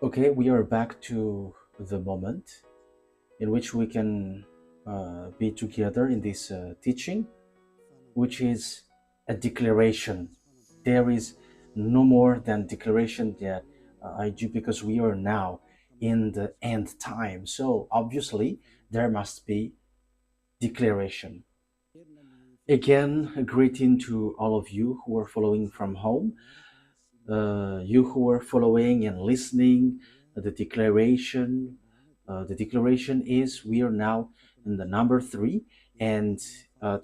Okay, we are back to the moment in which we can be together in this teaching, which is a declaration. There is no more than declaration that I do, because we are now in the end time. So obviously, there must be declaration. Again, a greeting to all of you who are following from home, you who are following and listening the declaration. The declaration is we are now in the number 3, and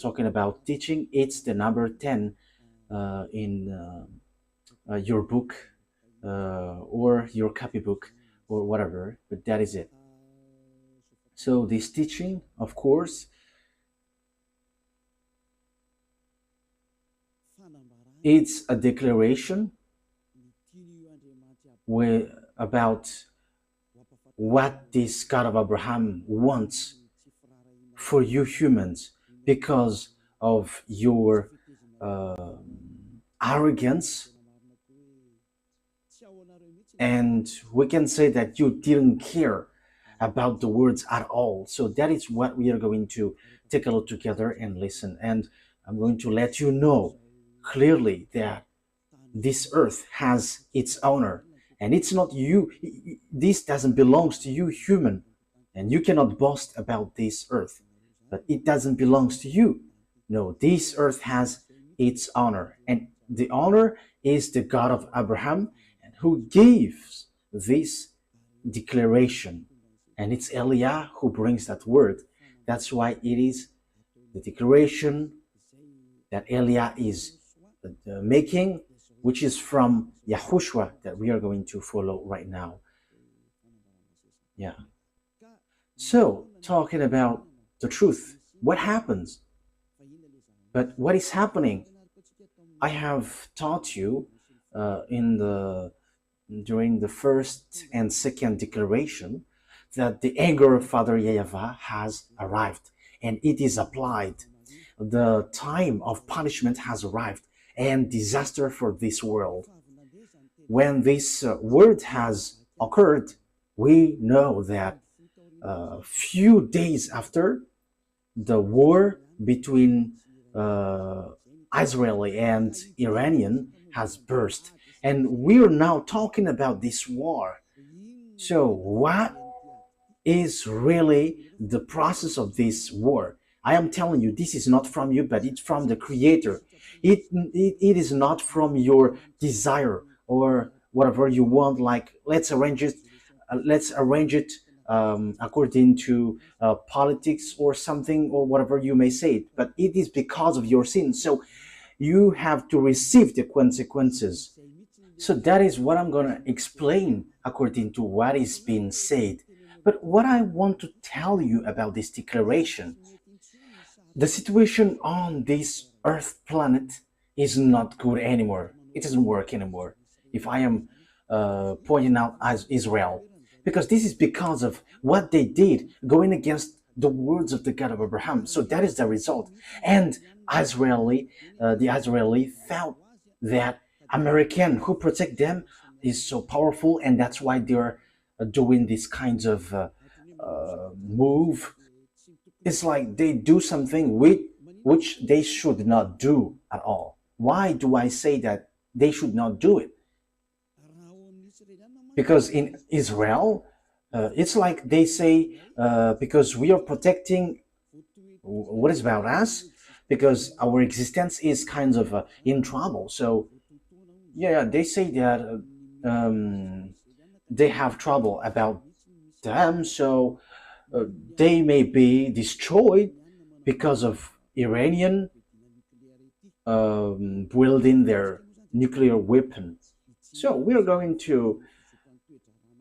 talking about teaching, it's the number 10 in your book or your copybook or whatever, but that is it. So this teaching, of course, it's a declaration about what this God of Abraham wants for you humans, because of your uh, arrogance, and we can say that you didn't care about the words at all. So that is what we are going to take a look together and listen. And I'm going to let you know clearly that this earth has its owner, and it's not you. This doesn't belong to you, human, and you cannot boast about this earth, but it doesn't belong to you. No, this earth has its honor, and the honor is the God of Abraham, and who gives this declaration, and it's Eliah who brings that word. That's why it is the declaration that Eliah is making, which is from YAHOSHUA, that we are going to follow right now. Yeah. So, talking about the truth, what happens? But what is happening? I have taught you in the during the first and second declaration that the anger of Father YAHVAH has arrived and it is applied. The time of punishment has arrived and disaster for this world. When this word has occurred, we know that a few days after, the war between uh, Israeli and Iranian has burst. And we're now talking about this war. So, what is really the process of this war? I am telling you, this is not from you, but it's from the Creator. It is not from your desire or whatever you want. Like let's arrange it according to politics or something or whatever you may say it. But it is because of your sin. So you have to receive the consequences. So that is what I'm going to explain according to what is being said. But what I want to tell you about this declaration, the situation on this Earth planet is not good anymore. It doesn't work anymore. If I am pointing out as Israel, because this is because of what they did, going against the words of the God of Abraham. So that is the result. And the Israeli felt that American who protect them is so powerful, and that's why they're doing these kinds of move. It's like they do something which they should not do at all. Why do I say that they should not do it? Because in Israel, it's like they say, because we are protecting what is about us, because our existence is kind of in trouble. So, yeah, they say that they have trouble about them, so they may be destroyed because of Iranian wielding their nuclear weapon. So we're going to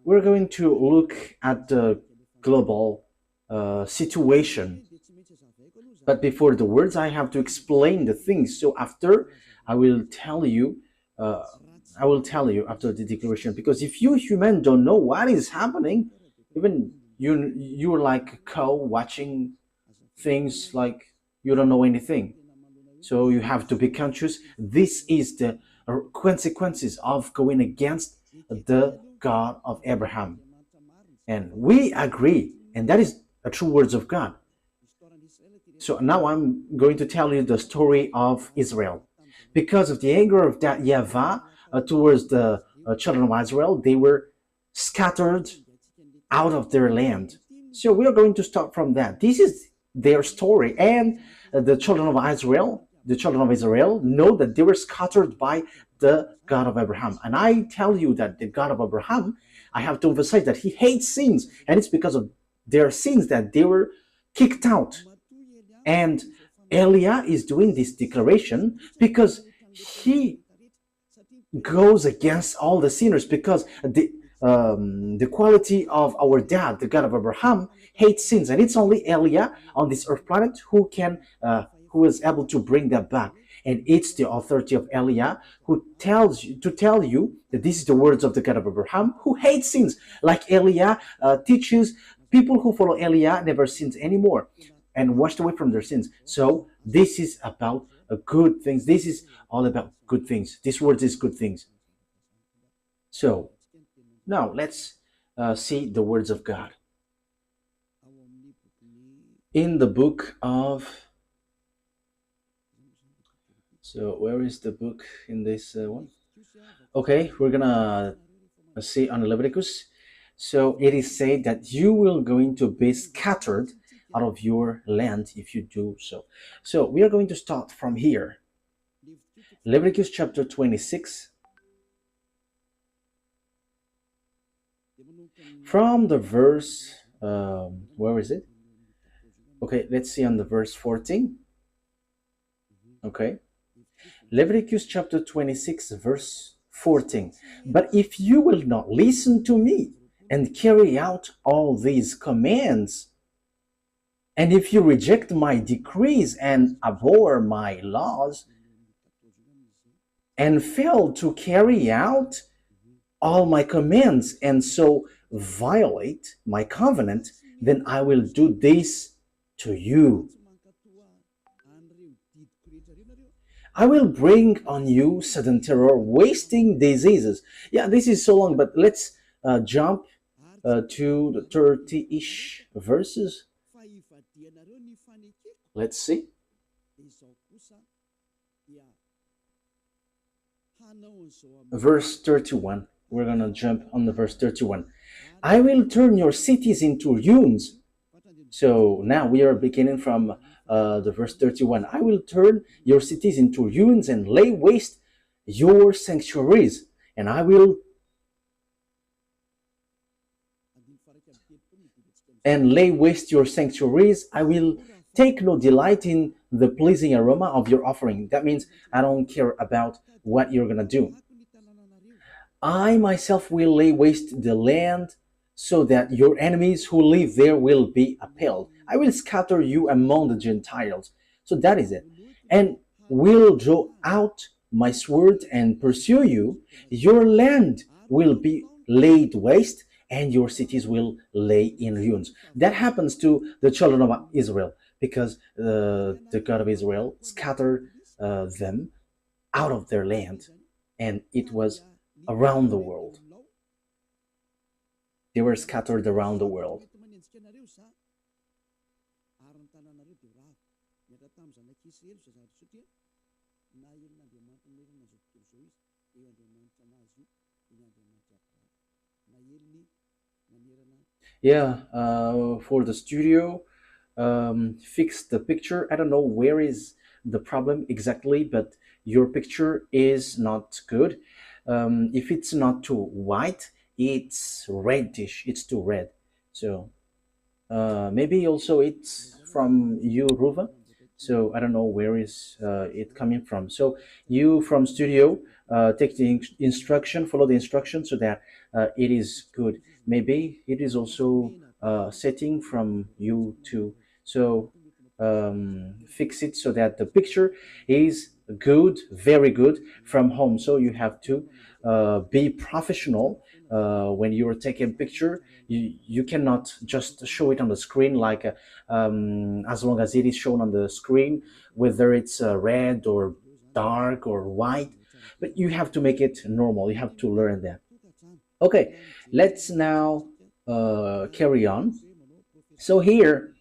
look at the global situation. But before the words, I have to explain the things. So after, I will tell you. Uh, I will tell you after the declaration, because if you human don't know what is happening, even you're like a cow watching things, like you don't know anything. So you have to be conscious. This is the consequences of going against the God of Abraham. And we agree, and that is the true words of God. So now I'm going to tell you the story of Israel. Because of the anger of that YAHVAH towards the children of Israel, they were scattered out of their land. So we are going to start from that. This is their story. And the children of Israel know that they were scattered by the God of Abraham. And I tell you that the God of Abraham, I have to emphasize that he hates sins. And it's because of their sins that they were kicked out. And Eliah is doing this declaration because he goes against all the sinners, because the quality of our dad, the God of Abraham, hates sins, and it's only Eliah on this earth planet who is able to bring that back. And it's the authority of Eliah who tells you to tell you that this is the words of the God of Abraham, who hates sins. Like Eliah teaches, people who follow Eliah never sins anymore and washed away from their sins. So this is about good things. This is all about good things. This word is good things. So now let's see the words of God in the book of. So where is the book in this one? Okay, we're gonna see on Leviticus. So it is said that you will going to be scattered out of your land if you do so. So we are going to start from here. Leviticus chapter 26. From the verse, where is it? Okay, let's see on the verse 14. Okay. Leviticus chapter 26, verse 14. But if you will not listen to me and carry out all these commands, and if you reject my decrees and abhor my laws, and fail to carry out all my commands, and so violate my covenant, then I will do this to you. I will bring on you sudden terror, wasting diseases. Yeah, this is so long, but let's jump to the 30-ish verses. Let's see. Verse 31. We're going to jump on the verse 31. I will turn your cities into ruins. So now we are beginning from the verse 31. I will turn your cities into ruins and lay waste your sanctuaries. And I will lay waste your sanctuaries. I will take no delight in the pleasing aroma of your offering. That means I don't care about what you're going to do. I myself will lay waste the land so that your enemies who live there will be appalled. I will scatter you among the Gentiles. So that is it. And will draw out my sword and pursue you. Your land will be laid waste and your cities will lay in ruins. That happens to the children of Israel because the God of Israel scattered them out of their land, and it was around the world. They were scattered around the world. Yeah, for the studio, fix the picture. I don't know where is the problem exactly, but your picture is not good. If it's not too white, it's reddish, it's too red. So maybe also it's from you, Ruva. So I don't know where is it coming from. So you from studio, take the instruction, follow the instruction so that it is good. Maybe it is also setting from you too. So fix it so that the picture is good, very good from home. So you have to be professional when you're taking picture. You cannot just show it on the screen like as long as it is shown on the screen, whether it's red or dark or white, but you have to make it normal. You have to learn that. Okay, let's now carry on. So here,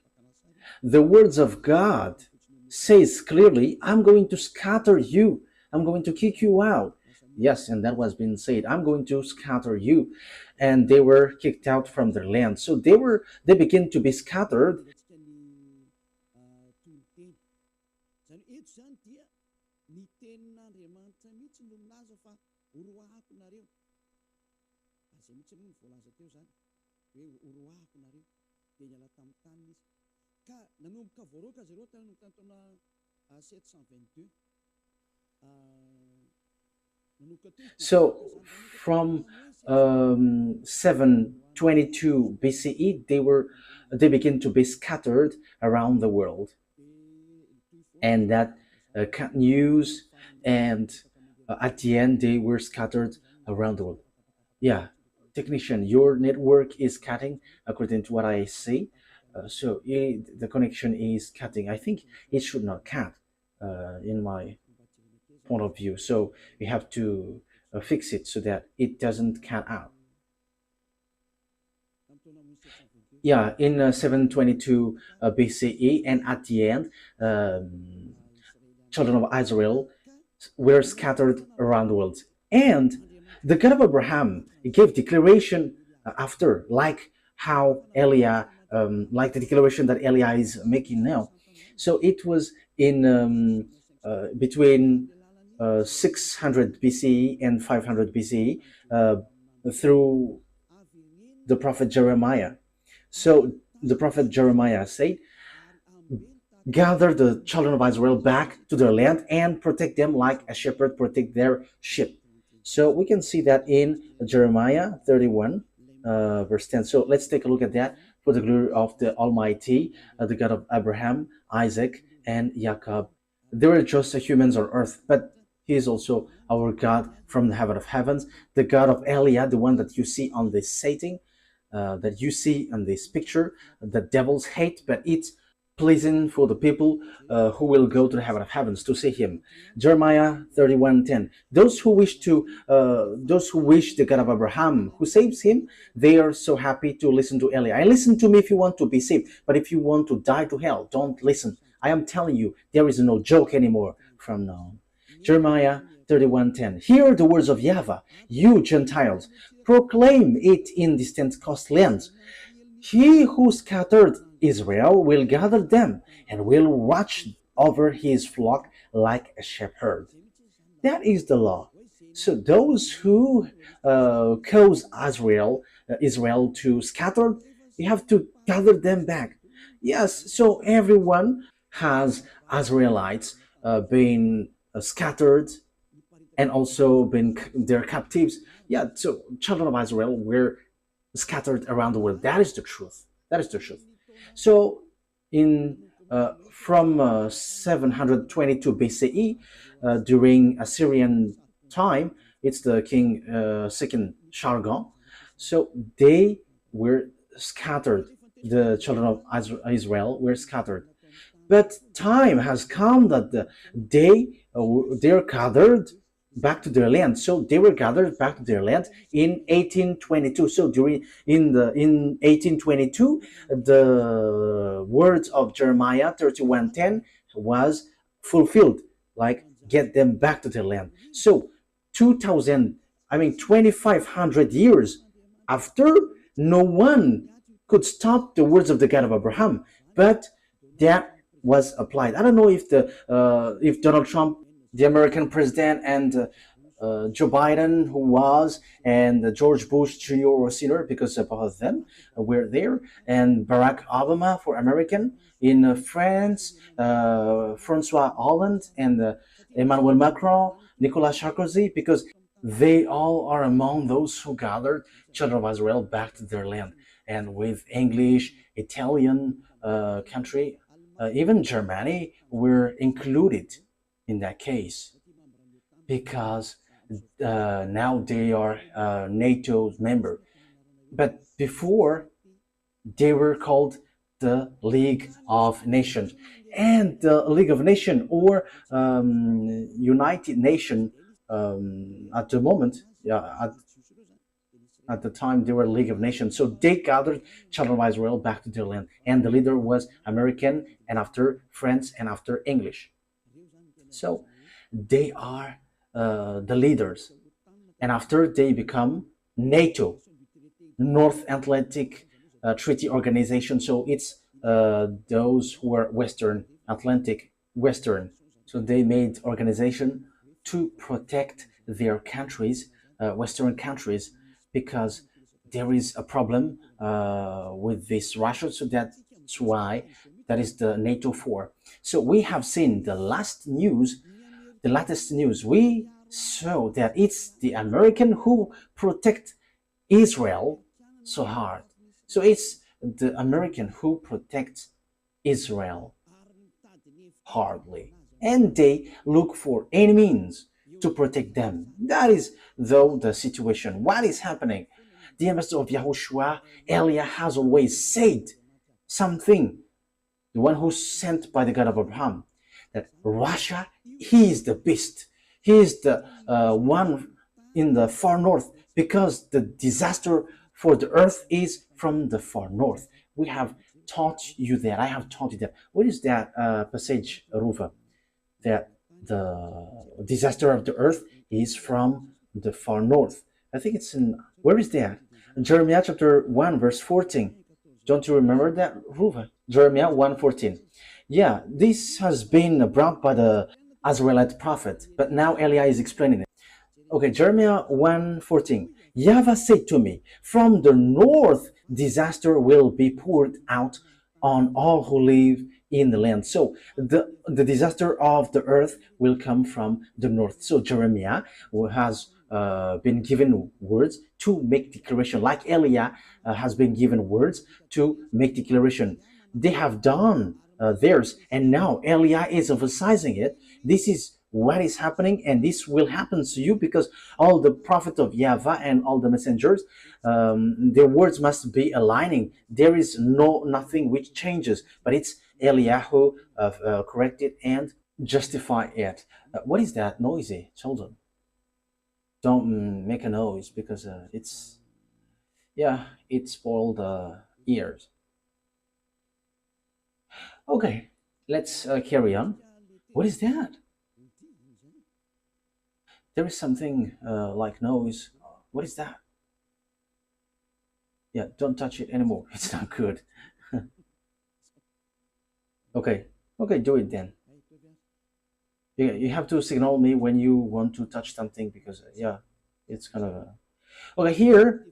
the words of God says clearly, I'm going to scatter you. I'm going to kick you out. Yes, and that was being said. I'm going to scatter you. And they were kicked out from their land. So they began to be scattered. So from 722 BCE, they began to be scattered around the world, and that news, and at the end they were scattered around the world. Yeah, technician, your network is cutting according to what I see. So the connection is cutting. I think it should not cut in my point of view. So we have to fix it so that it doesn't cut out. Yeah, in 722 BCE, and at the end, um, children of Israel were scattered around the world. And the God of Abraham gave declaration after, like how Eliah, like the declaration that Eliah is making now. So it was in between 600 BCE and 500 BCE through the prophet Jeremiah. So the prophet Jeremiah said, gather the children of Israel back to their land and protect them like a shepherd protect their sheep. So we can see that in Jeremiah 31, verse 10. So let's take a look at that. For the glory of the Almighty, the God of Abraham, Isaac, and Jacob. They were just humans on earth, but He is also our God from the heaven of heavens, the God of Eliah, the one that you see on this setting, that you see in this picture. The devils hate, but it's pleasing for the people who will go to the heaven of heavens to see him. Jeremiah 31:10. Those who wish the God of Abraham who saves him, they are so happy to listen to Eli. I listen to me if you want to be saved, but if you want to die to hell, don't listen. I am telling you, there is no joke anymore from now on. Jeremiah 31:10. Hear the words of YAHVAH, you Gentiles, proclaim it in distant coastlands. He who scattered Israel will gather them and will watch over his flock like a shepherd. That is the law. So those who cause Israel to scatter, you have to gather them back. Yes, so everyone has Israelites being scattered and also been their captives. Yeah, so children of Israel were scattered around the world. That is the truth. That is the truth. So, in from 722 BCE, during Assyrian time, it's the king second Sargon. So they were scattered. The children of Israel were scattered. But time has come that they're gathered back to their land. So they were gathered back to their land in 1822. So in 1822, the words of Jeremiah 31:10 was fulfilled, like get them back to their land. So 2000, I mean 2500 years after, no one could stop the words of the God of Abraham, but that was applied. I don't know if Donald Trump, the American president, and Joe Biden, who was, and George Bush Jr. or Sr., because both of them were there, and Barack Obama for American, in France, Francois Hollande, and Emmanuel Macron, Nicolas Sarkozy, because they all are among those who gathered children of Israel back to their land. And with English, Italian country, even Germany were included in that case, because now they are NATO's member. But before, they were called the League of Nations. And the League of Nations, or United Nation, at the moment, yeah, At the time, they were a League of Nations. So they gathered children of Israel back to their land. And the leader was American, and after French, and after English. So they are the leaders. And after they become NATO, North Atlantic Treaty Organization. So it's those who are Western Atlantic, Western. So they made organization to protect their countries, Western countries, because there is a problem with this Russia. So that's why that is the NATO 4. So we have seen the latest news. We saw that it's the American who protect Israel so hard. So it's the American who protects Israel hardly. And they look for any means to protect them. That is, though, the situation. What is happening? The ambassador of YAHOSHUAH, Eliah, has always said something, the one who's sent by the God of Abraham, that Russia, he is the beast. He is the one in the far north, because the disaster for the earth is from the far north. We have taught you that. I have taught you that. What is that passage, Ruva? That the disaster of the earth is from the far north. I think it's in, where is that? Jeremiah chapter 1 verse 14. Don't you remember that, Ruva? Jeremiah 1:14. Yeah, this has been brought by the Israelite prophet, but now Eliah is explaining it. Okay, Jeremiah 1:14. YAHVAH said to me, from the north disaster will be poured out on all who live in the land. So the disaster of the earth will come from the north. So Jeremiah, who has been given words to make declaration, like Eliah has been given words to make declaration. They have done theirs, and now Eliah is emphasizing it. This is what is happening, and this will happen to you, because all the prophets of YAHVAH and all the messengers, their words must be aligning. There is nothing which changes, but it's Eliah who corrected and justify it. What is that noisy, children? Don't make a noise, because it spoiled the ears. Okay, let's carry on. What is that? There is something like noise. What is that? Yeah, don't touch it anymore. It's not good. Okay, do it then. Yeah, you have to signal me when you want to touch something, because it's kind of okay. Here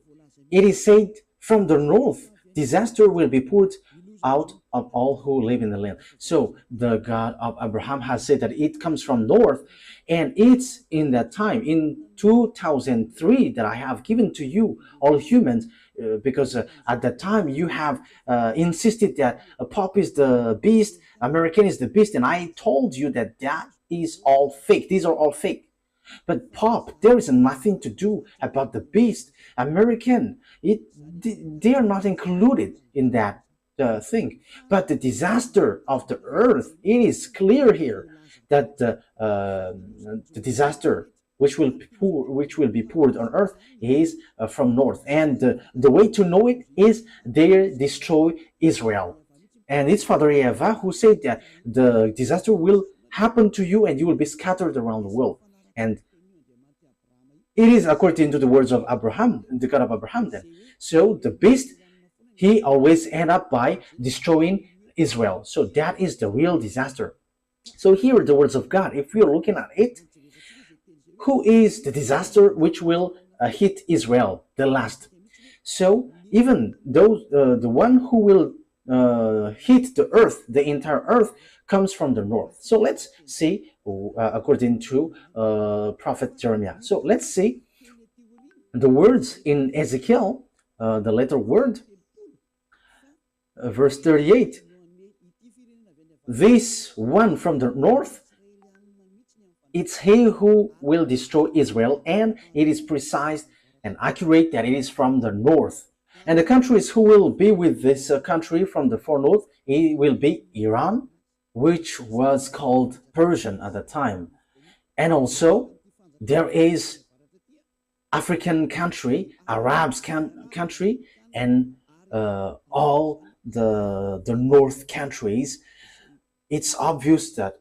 it is said, from the north disaster will be poured out of all who live in the land. So the God of Abraham has said that it comes from north, and it's in that time, in 2003, that I have given to you, all humans, because at that time you have insisted that a Pope is the beast, American is the beast, and I told you that that is all fake. These are all fake. But Pope, there is nothing to do about the beast. American, they are not included in that thing. But the disaster of the earth, it is clear here that the disaster which will be poured on earth is from north, and the way to know it is they destroy Israel. And it's Father YAHVAH who said that the disaster will happen to you, and you will be scattered around the world. And it is according to the words of Abraham, the God of Abraham then. So the beast, he always end up by destroying Israel. So that is the real disaster. So here are the words of God. If we are looking at it, who is the disaster which will hit Israel the last? So even those, the one who will hit the earth, the entire earth, comes from the north. So let's see, according to Prophet Jeremiah. So let's see the words in Ezekiel, the letter word, verse 38. This one from the north, it's he who will destroy Israel, and it is precise and accurate that it is from the north. And the countries who will be with this country from the far north, it will be Iran, which was called Persian at the time. And also there is African country, Arabs country, and all the North countries, it's obvious that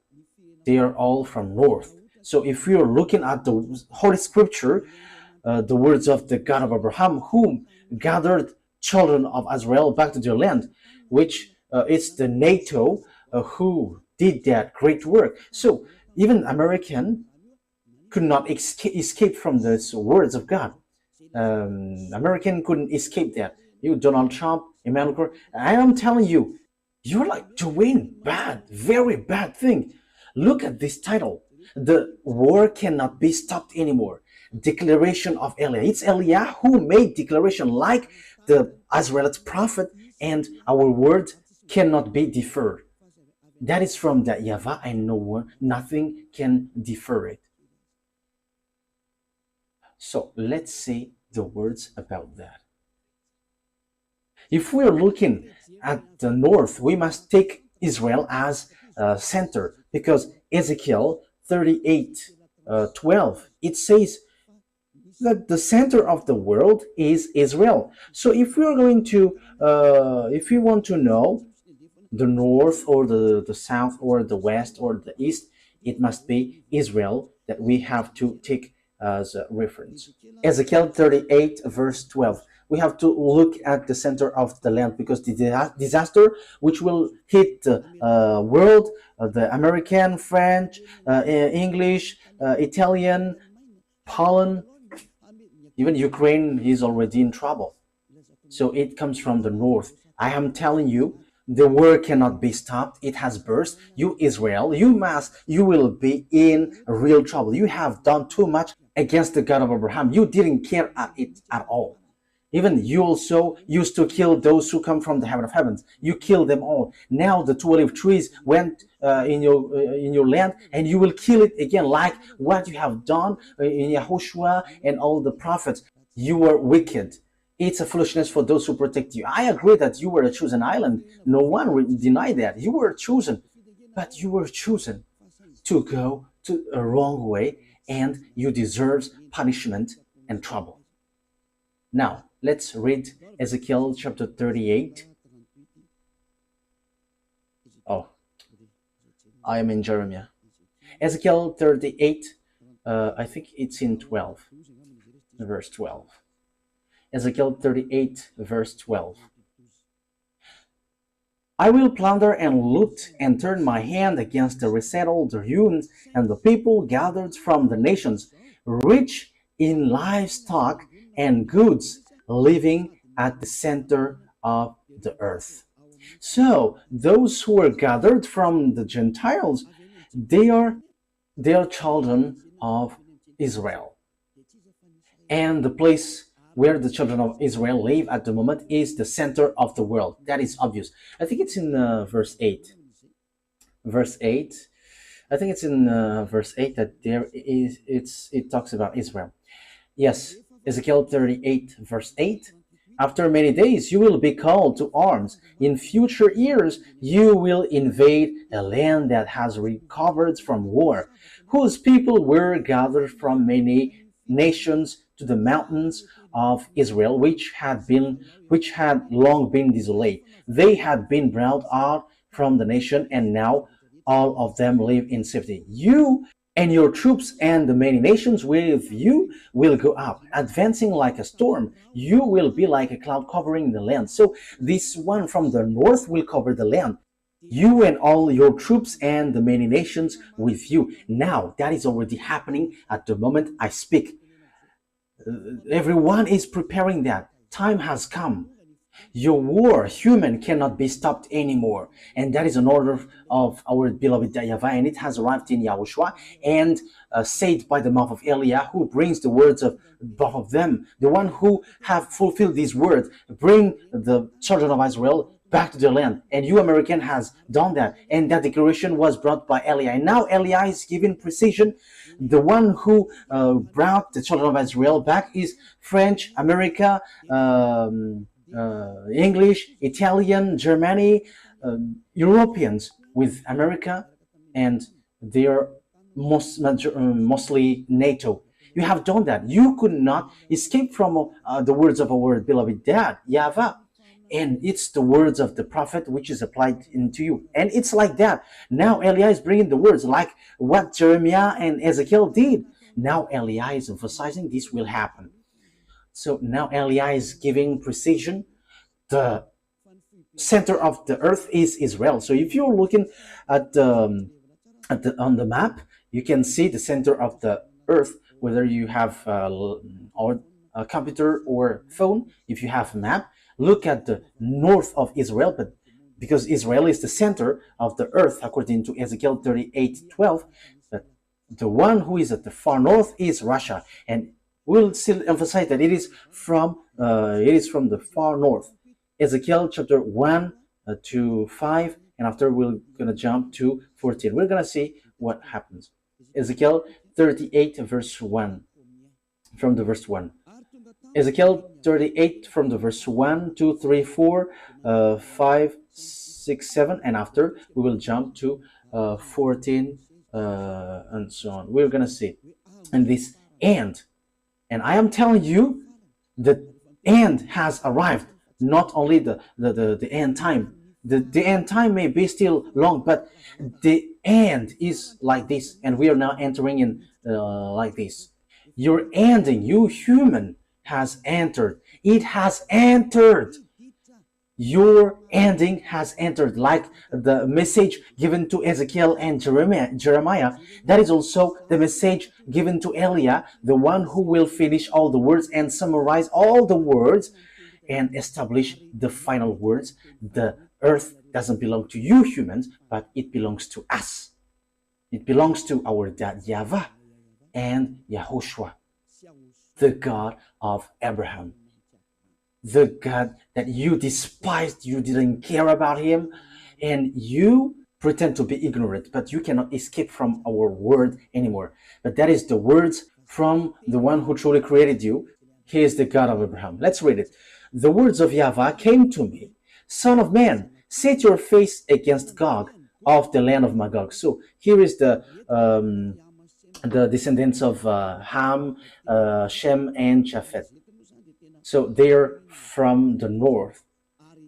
they are all from North. So if we are looking at the Holy Scripture, the words of the God of Abraham, whom gathered children of Israel back to their land, which it's the NATO who did that great work. So even American could not escape from these words of God. American couldn't escape that. You, Donald Trump, Emmanuel Macron, I am telling you, you're like doing bad, very bad thing. Look at this title. The war cannot be stopped anymore. Declaration of Eliah. It's Eliah who made declaration like the Israelite prophet, and our word cannot be deferred. That is from the YAHVAH, and no one, nothing can defer it. So let's see the words about that. If we are looking at the north, we must take Israel as center, because Ezekiel 38:12, it says that the center of the world is Israel. So if we are going to, if we want to know the north or the south or the west or the east, it must be Israel that we have to take as a reference. Ezekiel 38 verse 12. We have to look at the center of the land, because the disaster which will hit the world, the American, French, English, Italian, Poland, even Ukraine is already in trouble. So it comes from the north. I am telling you, the war cannot be stopped. It has burst. You, Israel, you will be in real trouble. You have done too much against the God of Abraham. You didn't care at it at all. Even you also used to kill those who come from the heaven of heavens. You killed them all. Now the 2 olive trees went in your land, and you will kill it again, like what you have done in YAHOSHUAH and all the prophets. You were wicked. It's a foolishness for those who protect you. I agree that you were a chosen island. No one will deny that. You were chosen. But you were chosen to go to a wrong way, and you deserve punishment and trouble. Now, let's read Ezekiel chapter 38. Oh, I am in Jeremiah. Ezekiel 38, I think it's in 12, verse 12. Ezekiel 38, verse 12. I will plunder and loot and turn my hand against the resettled, the ruins, and the people gathered from the nations, rich in livestock and goods, living at the center of the earth. So those who are gathered from the Gentiles, they are children of Israel. And the place where the children of Israel live at the moment is the center of the world. That is obvious. I think it's in verse 8. Verse 8. I think it's in verse 8 that it talks about Israel. Yes, Ezekiel 38, verse 8. After many days you will be called to arms. In future years you will invade a land that has recovered from war, whose people were gathered from many nations to the mountains of Israel, which had long been desolate. They had been brought out from the nation, and now all of them live in safety. You and your troops and the many nations with you will go up, advancing like a storm. You will be like a cloud covering the land. So this one from the north will cover the land. You and all your troops and the many nations with you. Now that is already happening at the moment I speak. Everyone is preparing that. Time has come. Your war, human, cannot be stopped anymore. And that is an order of our beloved YAHVAH, and it has arrived in YAHOSHUAH and said by the mouth of Eliah, who brings the words of both of them, the one who have fulfilled these words, bring the children of Israel back to their land. And you, American, has done that. And that declaration was brought by Eliah. And now Eliah is giving precision. The one who brought the children of Israel back is French, America, English, Italian, Germany, Europeans with America, and they are mostly NATO. You have done that. You could not escape from the words of our beloved dad, YAHVAH. And it's the words of the prophet which is applied into you. And it's like that. Now Eliah is bringing the words like what Jeremiah and Ezekiel did. Now Eliah is emphasizing this will happen. So now Eliah is giving precision. The center of the earth is Israel. So if you're looking at on the map, you can see the center of the earth, whether you have a computer or phone. If you have a map, look at the north of Israel, but because Israel is the center of the earth, according to Ezekiel 38:12, but the one who is at the far north is Russia, and we'll still emphasize that it is from the far north. Ezekiel chapter 1 to 5, and after we're gonna jump to 14. We're gonna see what happens. Ezekiel 38 verse 1, from the verse 1. Ezekiel 38 from the verse 1, 2, 3, 4, 5, 6, 7, and after we will jump to 14 and so on. We're gonna see. And this end, and I am telling you, the end has arrived. Not only the end time. The end time may be still long, but the end is like this, and we are now entering in like this. Your ending, you human, has entered. It has entered. Your ending has entered, like the message given to Ezekiel and Jeremiah. That is also the message given to Eliah, the one who will finish all the words and summarize all the words and establish the final words. The earth doesn't belong to you humans, but it belongs to us. It belongs to our dad YAHVAH and YAHOSHUA, the God of Abraham, the God that you despised. You didn't care about him, and you pretend to be ignorant, but you cannot escape from our word anymore. But that is the words from the one who truly created you. He is the God of Abraham. Let's read it. The words of YAHVAH came to me, Son of man, set your face against Gog of the land of Magog. So here is the descendants of Ham, Shem, and Japheth. So they're from the north,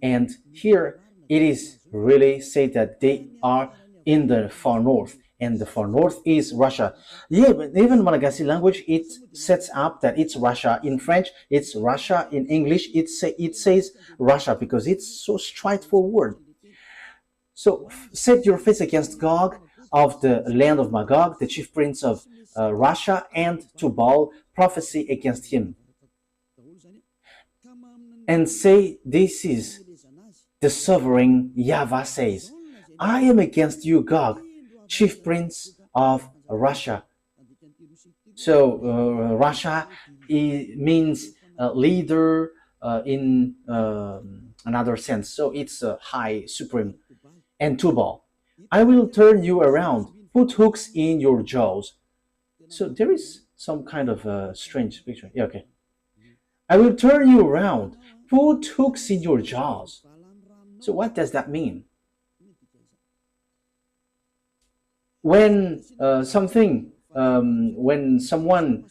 and here it is really said that they are in the far north, and the far north is Russia. Yeah, but even Malagasy language, it sets up that it's Russia. In French, it's Russia. In English, it says Russia because it's so straightforward. So set your face against Gog of the land of Magog, the chief prince of Russia, and Tubal, prophesy against him, and say, this is the sovereign YAHVAH says, I am against you, Gog, chief prince of Russia. So Russia means leader in another sense. So it's high, supreme. And Tubal, I will turn you around, put hooks in your jaws. So there is some kind of strange picture. Yeah, okay. I will turn you around, put hooks in your jaws. So what does that mean? When when someone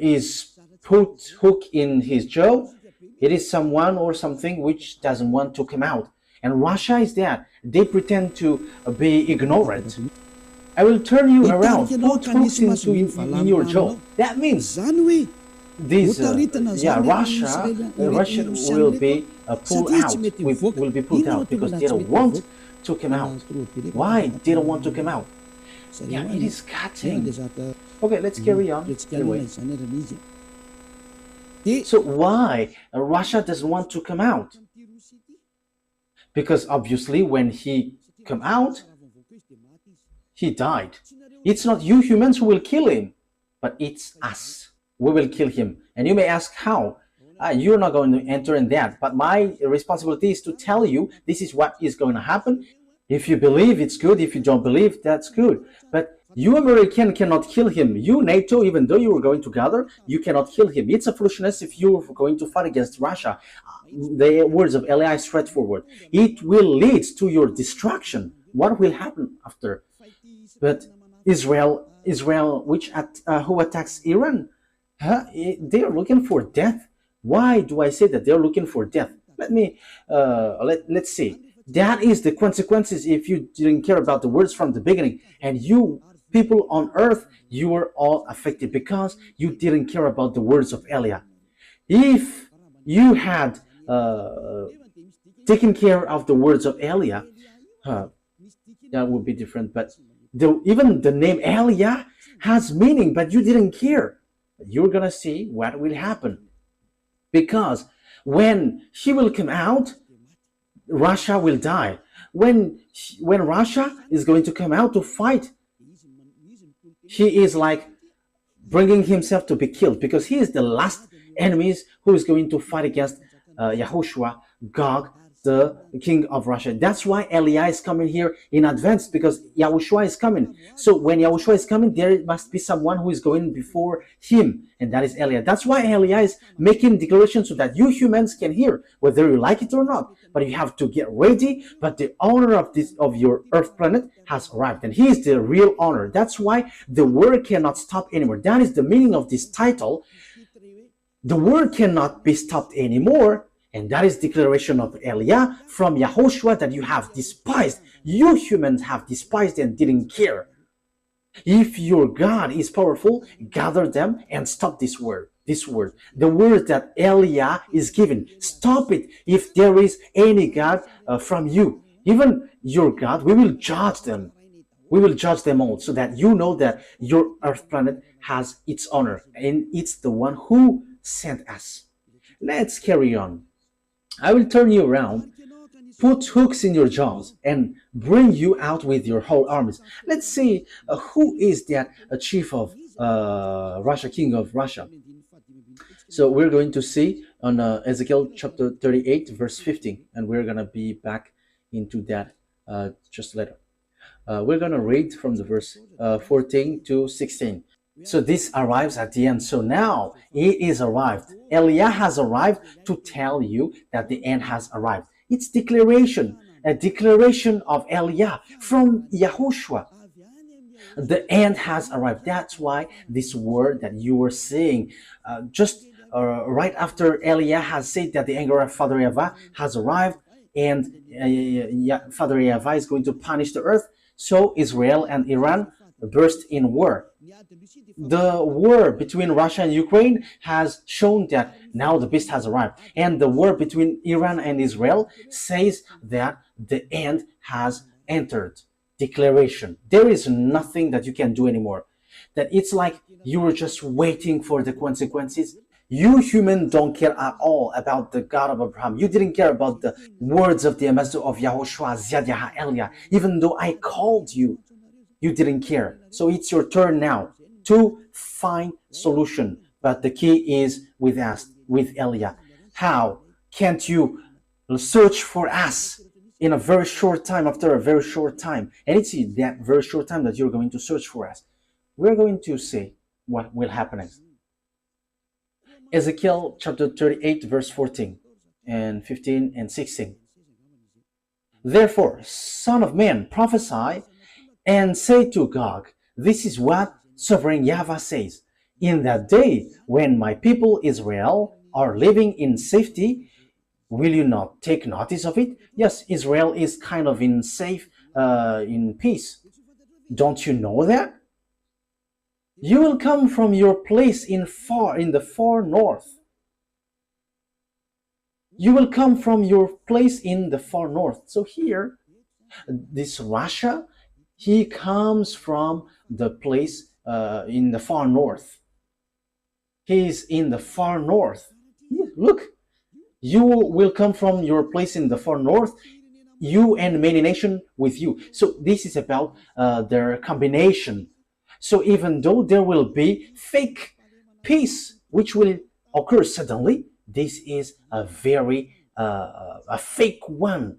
is put hook in his jaw, it is someone or something which doesn't want to come out. And Russia is that. They pretend to be ignorant. I will turn you around, put hooks in your jaw. That means this, Russia will be pulled out. Will be pulled out because they don't want to come out. Why they don't want to come out? Yeah, it is cutting. Okay, let's carry on. Anyway. So why Russia doesn't want to come out? Because obviously when he come out, he died. It's not you humans who will kill him, but it's us. We will kill him. And you may ask how? You're not going to enter in that. But my responsibility is to tell you this is what is going to happen. If you believe, it's good. If you don't believe, that's good. But you American cannot kill him. You NATO, even though you were going to gather, you cannot kill him. It's a foolishness if you're going to fight against Russia. The words of Eli are straightforward. It will lead to your destruction. What will happen after? But Israel, who attacks Iran, they are looking for death. Why do I say that they're looking for death? Let's see. That is the consequences if you didn't care about the words from the beginning. And you people on earth, you were all affected because you didn't care about the words of Eliah. If you had taken care of the words of Eliah, that would be different. But even the name Eliah has meaning, but you didn't care. You're gonna see what will happen, because when he will come out, Russia will die. When Russia is going to come out to fight, he is like bringing himself to be killed, because he is the last enemies who is going to fight against Yahushua, Gog, the king of Russia. That's why Eliah is coming here in advance, because Yahushua is coming. So when Yahushua is coming, there must be someone who is going before him, and that is Eliah. That's why Eliah is making declarations so that you humans can hear, whether you like it or not. But you have to get ready. But the owner of your earth planet has arrived, and he is the real owner. That's why the world cannot stop anymore. That is the meaning of this title. The world cannot be stopped anymore. And that is declaration of Eliah from Yahoshua that you have despised. You humans have despised and didn't care. If your God is powerful, gather them and stop this word. The word that Eliah is given. Stop it. If there is any God from you, even your God, we will judge them. We will judge them all, so that you know that your earth planet has its honor, and it's the one who sent us. Let's carry on. I will turn you around, put hooks in your jaws, and bring you out with your whole armies. Let's see who is that chief of Russia, king of Russia. So we're going to see on Ezekiel chapter 38, verse 15, and we're going to be back into that just later. We're going to read from the verse 14 to 16. So this arrives at the end. So now it is arrived. Eliah has arrived to tell you that the end has arrived. It's declaration, a declaration of Eliah from Yahushua. The end has arrived. That's why this word that you were saying, right after Eliah has said that the anger of Father YAHVAH has arrived, and Father YAHVAH is going to punish the earth. So Israel and Iran burst in war. The war between Russia and Ukraine has shown that now the beast has arrived. And the war between Iran and Israel says that the end has entered. Declaration. There is nothing that you can do anymore. That it's like you were just waiting for the consequences. You human don't care at all about the God of Abraham. You didn't care about the words of the ambassador of Yahushua, Ziad Eliah. Even though I called you, you didn't care. So it's your turn now to find solution. But the key is with us, with Eliah. How can't you search for us in a very short time, after a very short time? And it's in that very short time that you're going to search for us. We're going to see what will happen next. Ezekiel chapter 38, verse 14 and 15 and 16. Therefore, son of man, prophesy and say to Gog, this is what sovereign YAHVAH says. In that day when my people Israel are living in safety, will you not take notice of it? Yes, Israel is kind of in peace. Don't you know that? You will come from your place in the far north. You will come from your place in the far north. So here, this Russia, he comes from the place in the far north. He's in the far north. Look, you will come from your place in the far north, you and many nations with you. So this is about their combination. So even though there will be fake peace, which will occur suddenly, this is a very a fake one,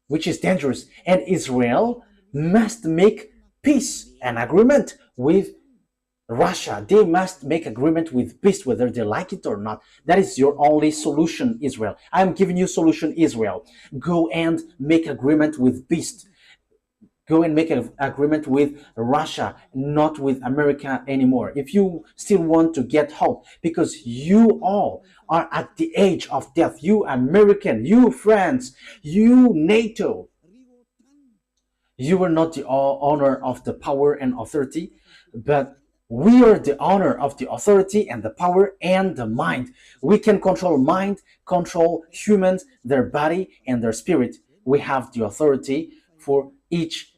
which is dangerous. And Israel must make peace and agreement with Russia. They must make agreement with peace, whether they like it or not. That is your only solution, Israel. I am giving you solution, Israel. Go and make agreement with peace. go and make an agreement with Russia, not with America anymore. If you still want to get hope, because you all are at the age of death, you American, you France, you NATO, you are not the owner of the power and authority, but we are the owner of the authority and the power and the mind. We can control mind, control humans, their body and their spirit. We have the authority for each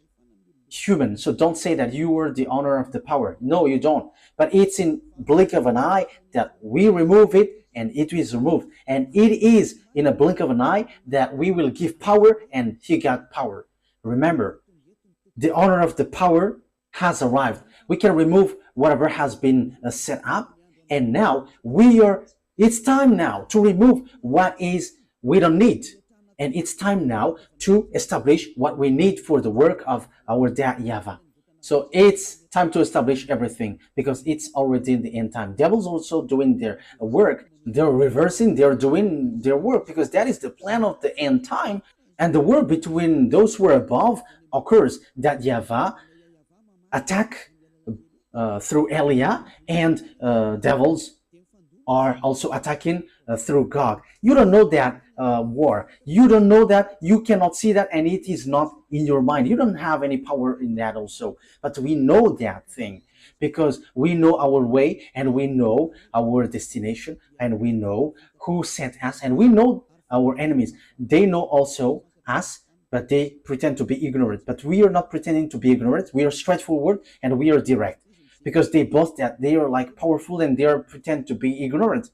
human. So don't say that you are the owner of the power. No, you don't. But it's in blink of an eye that we remove it and it is removed. And it is in a blink of an eye that we will give power and he got power. Remember, the owner of the power has arrived. We can remove whatever has been set up. And now it's time now to remove what is we don't need. And it's time now to establish what we need for the work of our dad YAHVAH. So it's time to establish everything because it's already in the end time. Devil's also doing their work. They're reversing, they're doing their work because that is the plan of the end time. And the war between those who are above occurs that YAHVAH attack through Elia and devils are also attacking through God. You don't know that war. You don't know that. You cannot see that and it is not in your mind. You don't have any power in that also. But we know that thing because we know our way and we know our destination and we know who sent us and we know our enemies. They know also us, but they pretend to be ignorant. But we are not pretending to be ignorant. We are straightforward and we are direct because they boast that they are like powerful and they are pretend to be ignorant.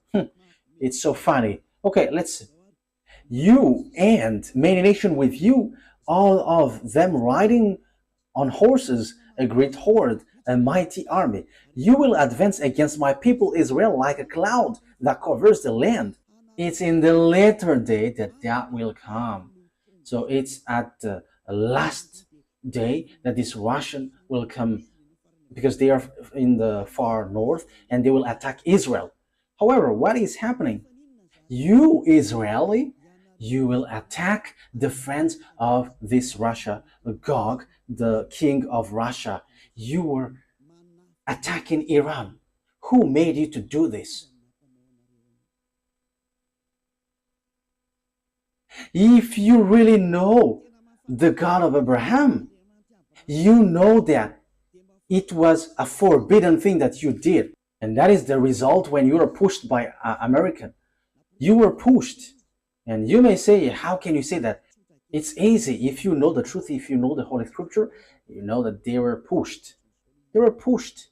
It's so funny. Okay, let's see. You and many nations with you, all of them riding on horses, a great horde, a mighty army. You will advance against my people Israel like a cloud that covers the land. It's in the latter day that will come. So it's at the last day that this Russian will come because they are in the far north and they will attack Israel. However, what is happening? You, Israeli, you will attack the friends of this Russia, Gog, the king of Russia. You were attacking Iran. Who made you to do this? If you really know the God of Abraham, you know that it was a forbidden thing that you did. And that is the result when you are pushed by American. You were pushed. And you may say, how can you say that? It's easy. If you know the truth, if you know the Holy Scripture, you know that they were pushed. They were pushed.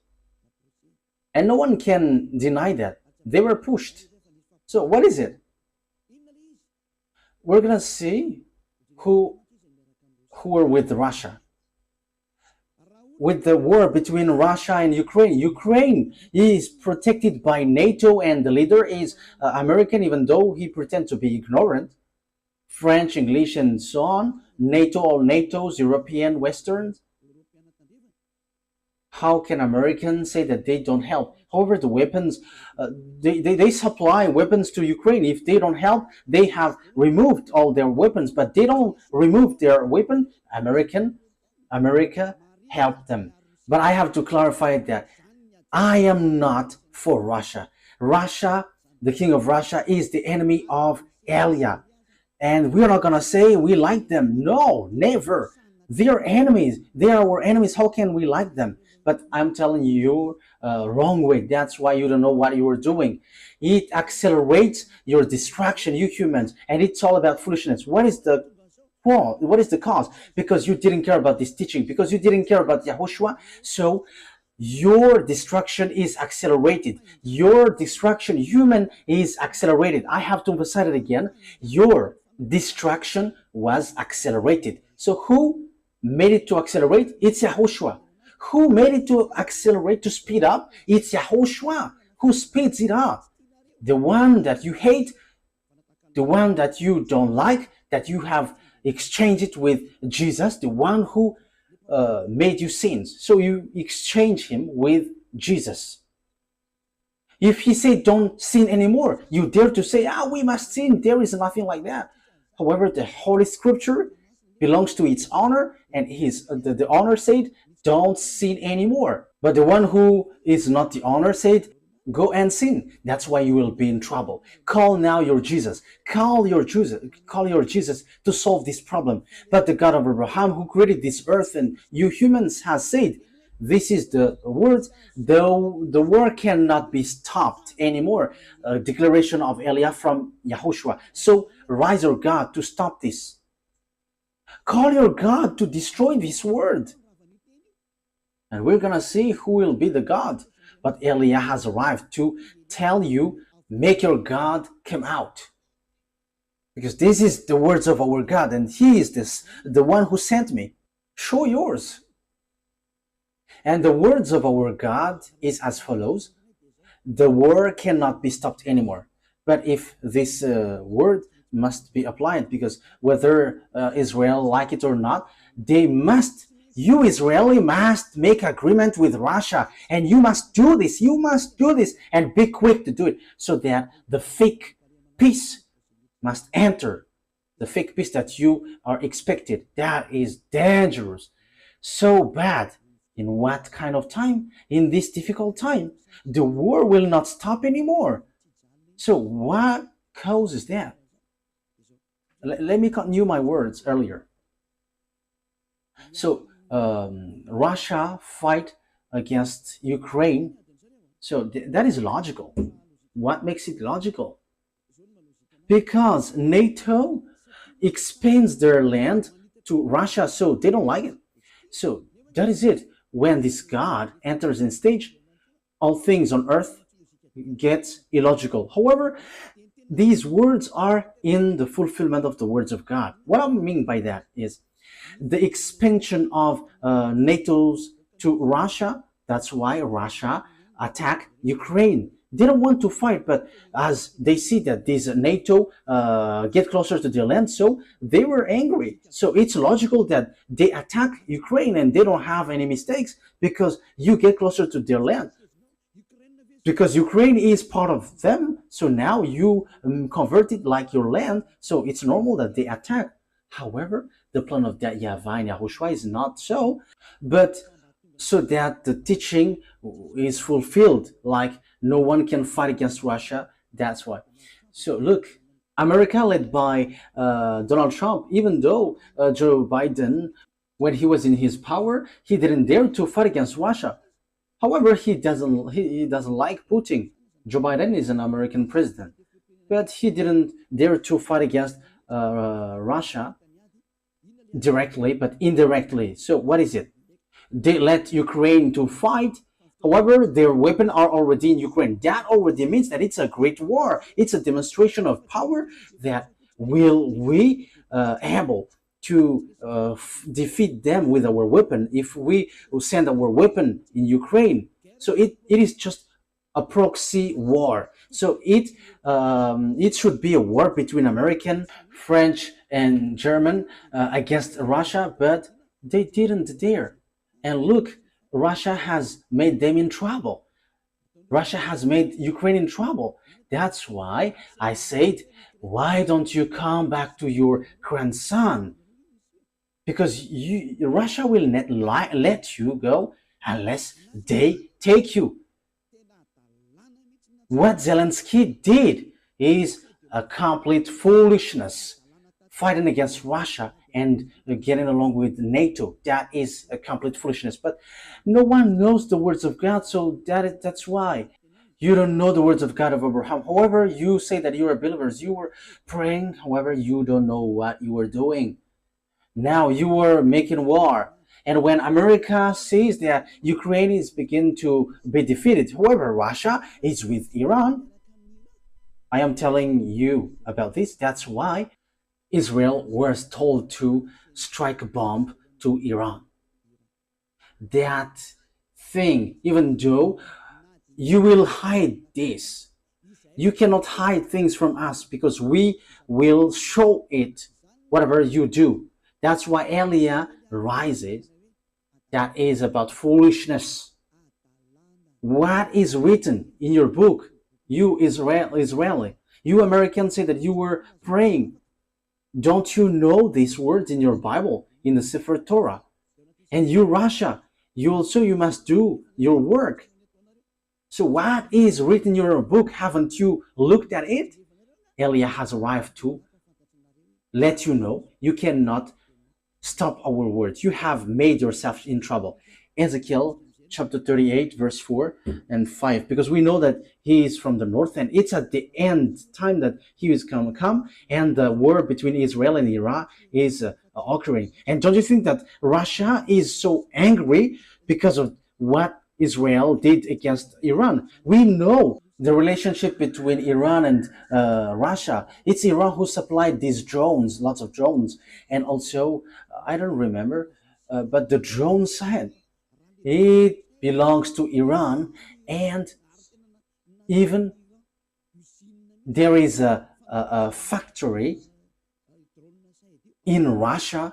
And no one can deny that. They were pushed. So what is it? We're going to see who are with Russia. With the war between Russia and Ukraine. Ukraine is protected by NATO and the leader is American, even though he pretends to be ignorant. French, English, and so on. NATO, all NATO's, European, Westerns. How can Americans say that they don't help? However, the weapons, they supply weapons to Ukraine. If they don't help, they have removed all their weapons, but they don't remove their weapon. America help them. But I have to clarify that I am not for Russia. Russia, the king of Russia, is the enemy of Elia. And we're not going to say we like them. No, never. They are enemies. They are our enemies. How can we like them? But I'm telling you, wrong way. That's why you don't know what you are doing. It accelerates your distraction, you humans. And it's all about foolishness. What is the what is the cause? Because you didn't care about this teaching, because you didn't care about YAHOSHUA. So your destruction is accelerated. Your destruction, human, is accelerated. I have to emphasize it again. Your destruction was accelerated. So who made it to accelerate? It's YAHOSHUA. Who made it to accelerate, to speed up? It's YAHOSHUA. Who speeds it up? The one that you hate, the one that you don't like, that you have exchanged it with Jesus, the one who made you sins. So you exchange him with Jesus. If he said don't sin anymore, you dare to say, we must sin. There is nothing like that. However, the Holy Scripture belongs to its honor and the owner said, don't sin anymore. But the one who is not the owner said, go and sin. That's why you will be in trouble. Call now your Jesus. Call your Jesus. Call your Jesus to solve this problem. But the God of Abraham, who created this earth and you humans, has said, this is the words, though the war cannot be stopped anymore. A declaration of Eliah from YAHOSHUAH. So rise your God to stop this. Call your God to destroy this word. And we're going to see who will be the God. But Eliah has arrived to tell you, make your God come out. Because this is the words of our God, and He is the one who sent me. Show yours. And the words of our God is as follows. The war cannot be stopped anymore. But if this word must be applied, because whether Israel like it or not, you Israeli must make agreement with Russia, and you must do this, and be quick to do it, so that the fake peace must enter, the fake peace that you are expected. That is dangerous, so bad. In what kind of time? In this difficult time. The war will not stop anymore. So what causes that? Let me continue my words earlier. So Russia fight against Ukraine. So that is logical. What makes it logical? Because NATO expands their land to Russia, so they don't like it. So that is it. When this God enters in stage, all things on earth gets illogical. However, these words are in the fulfillment of the words of God. What I mean by that is the expansion of NATO's to Russia. That's why Russia attacked Ukraine. They don't want to fight, but as they see that this NATO get closer to their land, so they were angry. So it's logical that they attack Ukraine and they don't have any mistakes because you get closer to their land. Because Ukraine is part of them, so now you convert it like your land, so it's normal that they attack. However, the plan of that YAHVAH and YAHOSHUAH is not so, but so that the teaching is fulfilled, like no one can fight against Russia. That's why. So look, America led by Donald Trump, even though Joe Biden, when he was in his power, he didn't dare to fight against Russia. However, he doesn't like Putin. Joe Biden is an American president, but he didn't dare to fight against Russia directly, but indirectly. So what is it? They let Ukraine to fight. However, their weapons are already in Ukraine. That already means that it's a great war. It's a demonstration of power that will we able to defeat them with our weapon if we send our weapon in Ukraine. So it is just a proxy war. So it should be a war between American, French, and German against Russia, but they didn't dare. And look, Russia has made them in trouble. Russia has made Ukraine in trouble. That's why I said, why don't you come back to your grandson? Because Russia will not let you go unless they take you. What Zelensky did is a complete foolishness. Fighting against Russia and getting along with NATO, that is a complete foolishness. But no one knows the words of God, so that's why. You don't know the words of God of Abraham. However, you say that you are believers, you were praying, however, you don't know what you were doing. Now you were making war. And when America sees that Ukraine is beginning to be defeated, however, Russia is with Iran. I am telling you about this. That's why Israel was told to strike a bomb to Iran. That thing, even though you will hide this, you cannot hide things from us because we will show it, whatever you do. That's why Eliah rises. That is about foolishness. What is written in your book? You Israeli, you Americans say that you were praying. Don't you know these words in your Bible? in the Sefer Torah. And you, Russia, you must do your work. So what is written in your book? Haven't you looked at it? Eliah has arrived to let you know you cannot stop our words. You have made yourself in trouble. Ezekiel chapter 38 verse 4 and 5, because we know that he is from the north, and it's at the end time that he is going to come, and the war between Israel and Iran is occurring. And don't you think that Russia is so angry because of what Israel did against Iran? We know the relationship between Iran and Russia. It's Iran who supplied these drones, lots of drones, and also I don't remember, but the drone said it belongs to Iran, and even there is a factory in Russia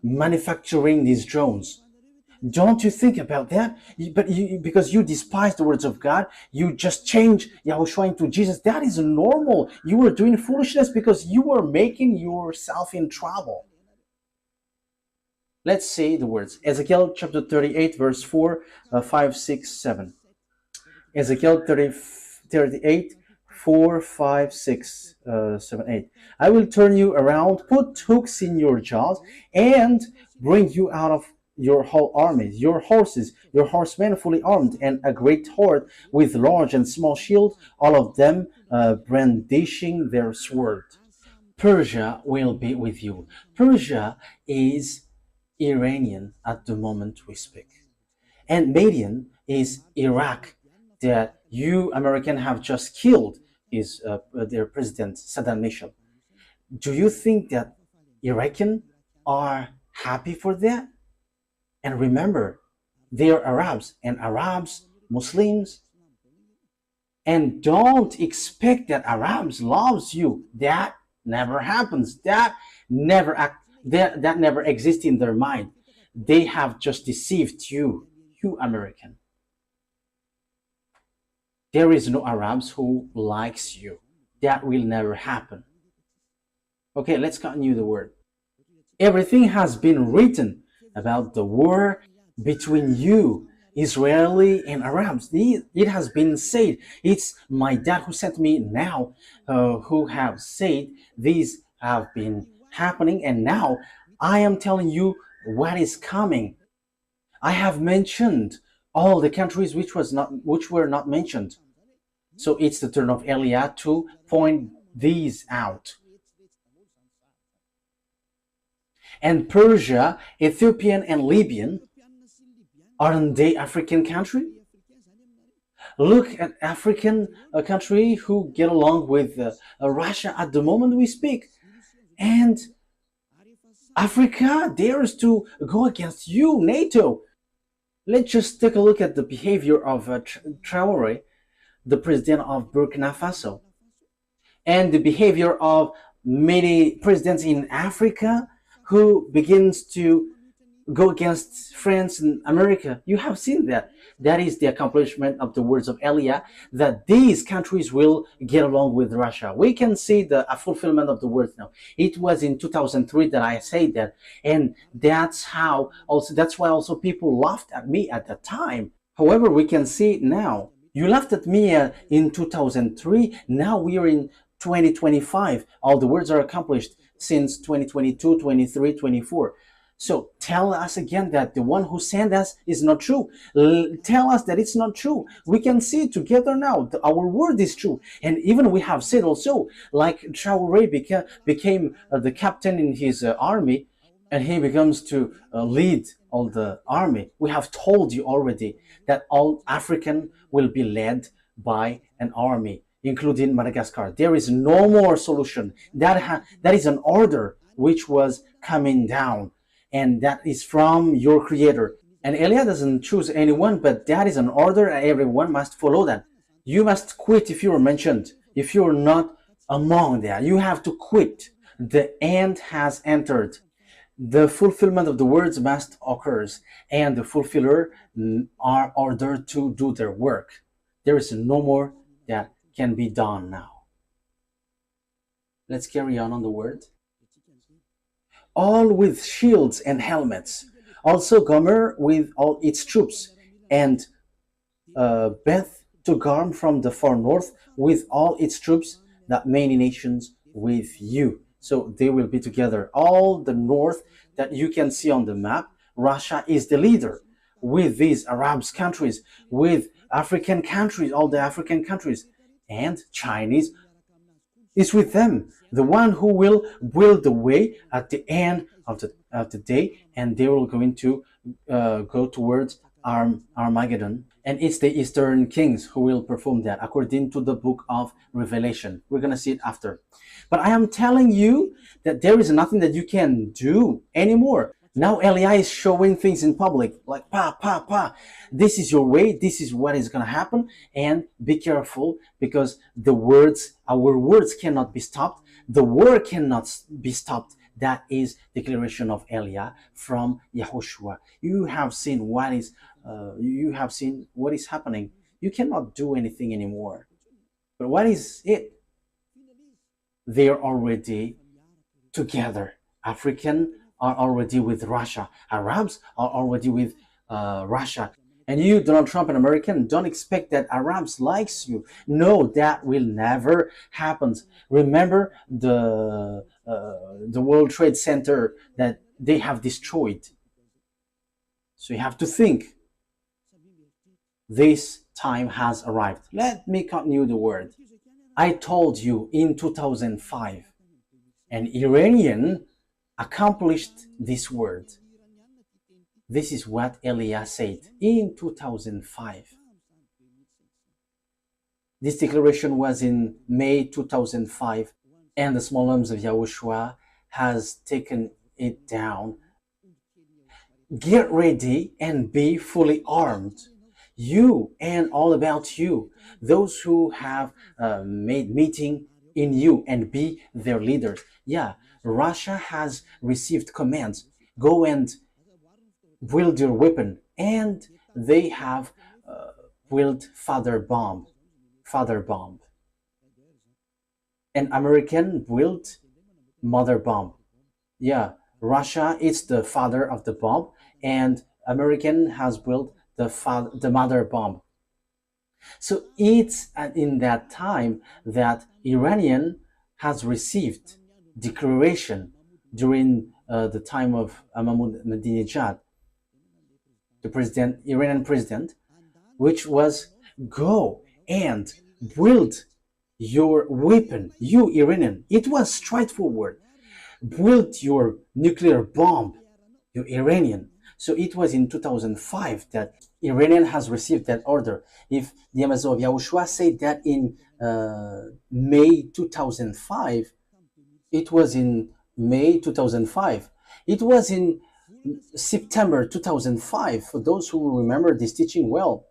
manufacturing these drones. Don't you think about that? Because you despise the words of God, you just change Yahushua into Jesus. That is normal. You were doing foolishness because you were making yourself in trouble. Let's say the words. Ezekiel chapter 38, verse 4, 5, 6, 7. Ezekiel 38, 4, 5, 6, 7, 8. I will turn you around, put hooks in your jaws, and bring you out of your whole armies, your horses, your horsemen fully armed, and a great horde with large and small shield, all of them brandishing their sword. Persia will be with you. Persia is Iranian at the moment we speak. And Median is Iraq, that you American have just killed is their president Saddam Hussein. Do you think that Iraqis are happy for that? And remember, they are Arabs, and Arabs, Muslims, and don't expect that Arabs loves you. That never happens. That never exists in their mind. They have just deceived you, you American. There is no Arabs who likes you. That will never happen. Okay, let's continue the word. Everything has been written about the war between you, Israeli and Arabs. It has been said. It's my dad who sent me now, who have said these have been happening, and now I am telling you what is coming. I have mentioned all the countries which were not mentioned. So it's the turn of Eliah to point these out. And Persia, Ethiopian, and Libyan, aren't they African country? Look at African country who get along with Russia at the moment we speak. And Africa dares to go against you, NATO. Let's just take a look at the behavior of Traoré, the president of Burkina Faso, and the behavior of many presidents in Africa who begins to go against France and America. You have seen that. That is the accomplishment of the words of Eliah, that these countries will get along with Russia. We can see the fulfillment of the words now. It was in 2003 that I said that, and that's why also people laughed at me at the time. However, we can see it now. You laughed at me in 2003. Now we are in 2025. All the words are accomplished since 2022, 23, 24. So tell us again that the one who sent us is not true. Tell us that it's not true. We can see it together now. Our word is true. And even we have said also, like Traoré became the captain in his army, and he becomes to lead all the army. We have told you already that all African will be led by an army, including Madagascar. There is no more solution. That is an order which was coming down, and that is from your creator. And Eliah doesn't choose anyone, but that is an order, and everyone must follow that. You must quit if you're mentioned. If you're not among that, you have to quit. The end has entered. The fulfillment of the words must occur, and the fulfiller are ordered to do their work. There is no more that can be done now. Let's carry on the word. all with shields and helmets. Also Gomer with all its troops, and Beth Togarm from the far north with all its troops, that many nations with you. So they will be together. All the north that you can see on the map, Russia is the leader with these Arab countries, with African countries, all the African countries, and Chinese is with them, the one who will build the way at the end of the day, and they will going to go towards Armageddon. And it's the Eastern kings who will perform that according to the book of Revelation. We're going to see it after. But I am telling you that there is nothing that you can do anymore. Now Eli is showing things in public, like this is your way, this is what is going to happen, and be careful, because our words cannot be stopped. The war cannot be stopped. That is declaration of Eli from Yahushua. You have seen what is happening. You cannot do anything anymore. But what is it? They are already together. African are already with Russia. Arabs are already with Russia. And you, Donald Trump, an American, don't expect that Arabs likes you. No, that will never happen. Remember the World Trade Center that they have destroyed. So you have to think. This time has arrived. Let me continue the word. I told you in 2005, an Iranian accomplished this word. This is what Elias said in 2005. This declaration was in May 2005, and the small arms of Yahushua has taken it down. Get ready and be fully armed. You and all about you, those who have made meeting in you, and be their leaders. Yeah, Russia has received commands. Go and wield your weapon, and they have wield father bomb, and American wield mother bomb. Yeah, Russia is the father of the bomb, and American has built the mother bomb. So it's in that time that Iranian has received declaration during the time of Ahmadinejad, the Iranian president, which was go and build your weapon, you Iranian. It was straightforward. Build your nuclear bomb, you Iranian. So it was in 2005 that Iranian has received that order. If the Amazon of Yahushua said that in May 2005, it was in May 2005. It was in September 2005, for those who remember this teaching well.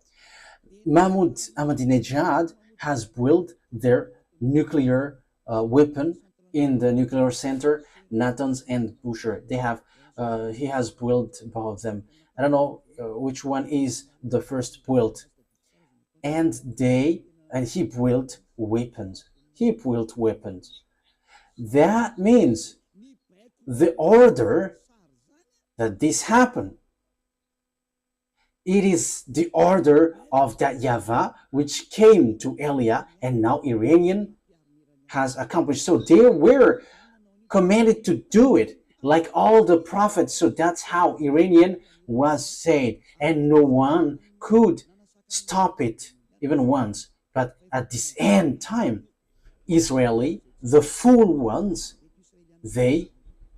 Mahmoud Ahmadinejad has built their nuclear weapon in the nuclear center, Natanz and Bushehr. He has built both of them. I don't know which one is the first built. And he built weapons. That means the order that this happened, it is the order of that YAHVAH which came to Elia, and now Iranian has accomplished. So they were commanded to do it like all the prophets. So that's how Iranian was saved, and no one could stop it even once. But at this end time, Israeli, the fool ones, they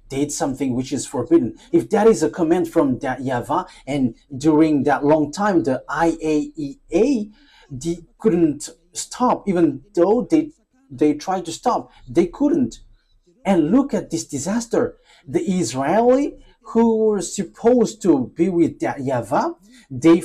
did something which is forbidden. If that is a command from that YAHVAH, and during that long time the IAEA they couldn't stop, even though they tried to stop, they couldn't. And look at this disaster. The Israeli who were supposed to be with that YAHVAH, they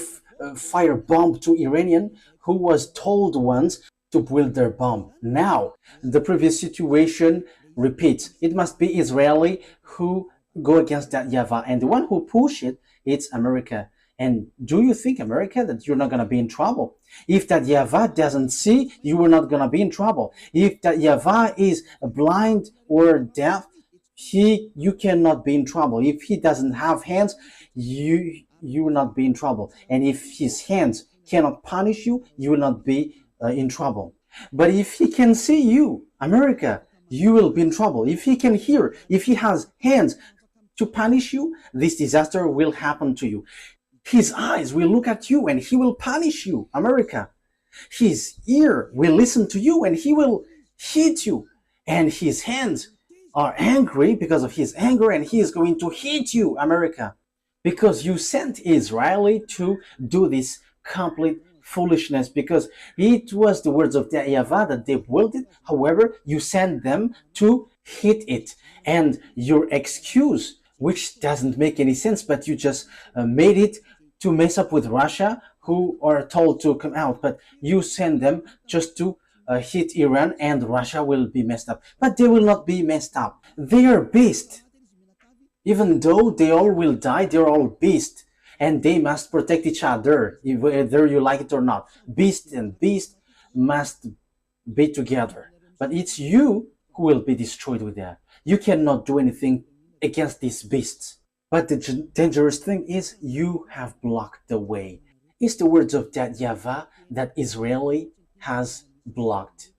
fire bomb to Iranian who was told once to build their bomb. Now the previous situation repeats. It must be Israeli who go against that YAHVAH, and the one who push it, it's America. And do you think, America, that you're not going to be in trouble? If that YAHVAH doesn't see, you are not going to be in trouble. If that YAHVAH is blind or deaf, you cannot be in trouble. If he doesn't have hands, you will not be in trouble. And if his hands cannot punish you, you will not be in trouble. But if he can see you, America, you will be in trouble. If he can hear, if he has hands to punish you, this disaster will happen to you. His eyes will look at you and he will punish you, America. His ear will listen to you and he will hit you. And his hands are angry because of his anger and he is going to hit you, America. Because you sent Israel to do this complete foolishness, because it was the words of the YAHVAH that they willed it. However, you sent them to hit it. And your excuse, which doesn't make any sense, but you just made it to mess up with Russia, who are told to come out, but you send them just to hit Iran, and Russia will be messed up. But they will not be messed up. They are beasts. Even though they all will die, they're all beasts. And they must protect each other, whether you like it or not. Beast and beast must be together. But it's you who will be destroyed with that. You cannot do anything against these beasts. But the dangerous thing is you have blocked the way. It's the words of that YAHVAH that Israeli has blocked.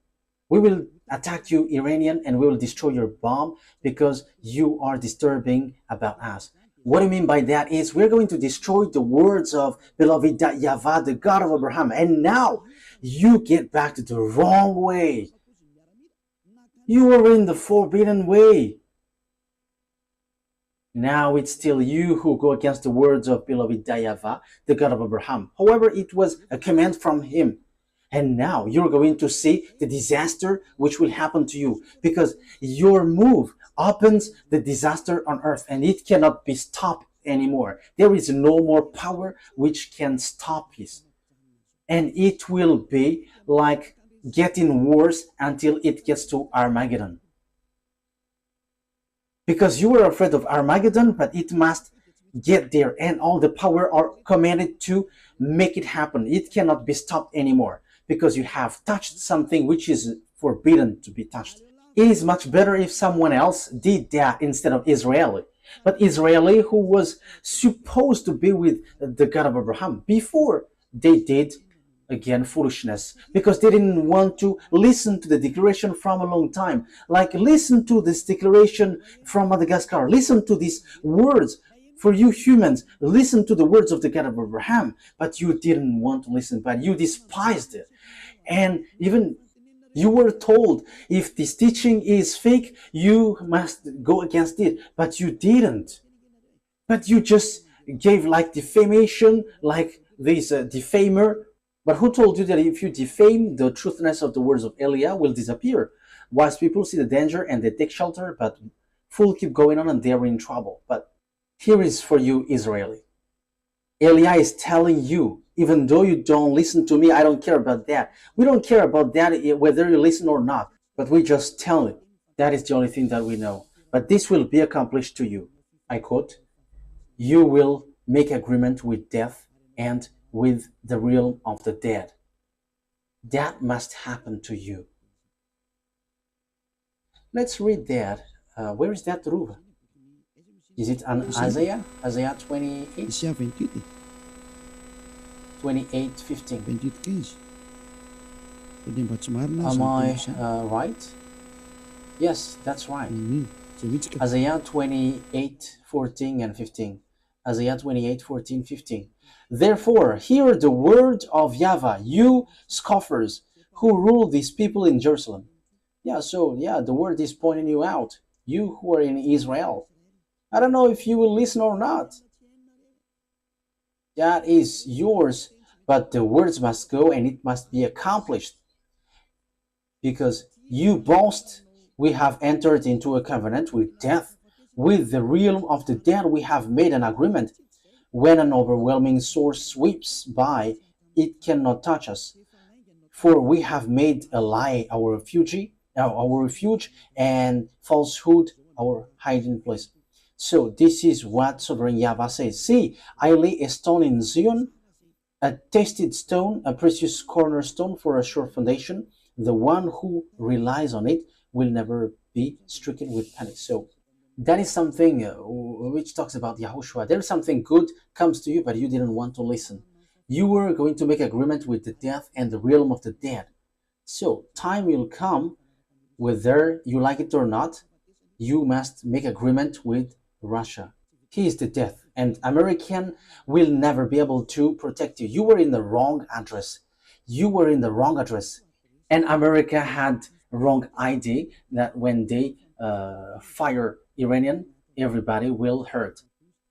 We will attack you, Iranian, and we will destroy your bomb because you are disturbing about us. What I mean by that is we're going to destroy the words of beloved YAHVAH, the God of Abraham. And now you get back to the wrong way. You are in the forbidden way. Now it's still you who go against the words of beloved YAHVAH, the God of Abraham. However, it was a command from him. And now you're going to see the disaster which will happen to you, because your move opens the disaster on earth and it cannot be stopped anymore. There is no more power which can stop it. And it will be like getting worse until it gets to Armageddon. Because you were afraid of Armageddon, but it must get there, and all the power are commanded to make it happen. It cannot be stopped anymore, because you have touched something which is forbidden to be touched. It is much better if someone else did that instead of Israeli. But Israeli, who was supposed to be with the God of Abraham before they did, again, foolishness, because they didn't want to listen to the declaration from a long time. Like, listen to this declaration from Madagascar. Listen to these words. For you humans, listen to the words of the God of Abraham. But you didn't want to listen, but you despised it. And even you were told, if this teaching is fake, you must go against it. But you didn't. But you just gave like defamation, like this defamer. But who told you that if you defame, the truthness of the words of Eliah will disappear? Wise people see the danger and they take shelter, but fools keep going on and they are in trouble. But here is for you, Israeli. Eliah is telling you, even though you don't listen to me, I don't care about that. We don't care about that, whether you listen or not. But we just tell it. That is the only thing that we know. But this will be accomplished to you. I quote, you will make agreement with death and with the realm of the dead. That must happen to you. Let's read that. Where is that, Ruva? Is it on Isaiah? Isaiah 28? 28:15. Am I right? Yes, that's right. Isaiah 28:14 and 15. Isaiah 28:14-15. Therefore, hear the word of YAHVAH, you scoffers who rule these people in Jerusalem. The word is pointing you out, you who are in Israel. I don't know if you will listen or not. That is yours, but the words must go and it must be accomplished. Because you boast, we have entered into a covenant with death. With the realm of the dead we have made an agreement. When an overwhelming source sweeps by, it cannot touch us. For we have made a lie our refuge, and falsehood our hiding place. So this is what Sovereign YAHVAH says. See, I lay a stone in Zion, a tested stone, a precious cornerstone for a sure foundation. The one who relies on it will never be stricken with panic. So That is something which talks about Yahushua. There's something good comes to you, but you didn't want to listen. You were going to make agreement with the death and the realm of the dead. So time will come, whether you like it or not, you must make agreement with Russia. He is the death, and American will never be able to protect you. You were in the wrong address. You were in the wrong address. And America had wrong idea that when they fire Iranian, everybody will hurt.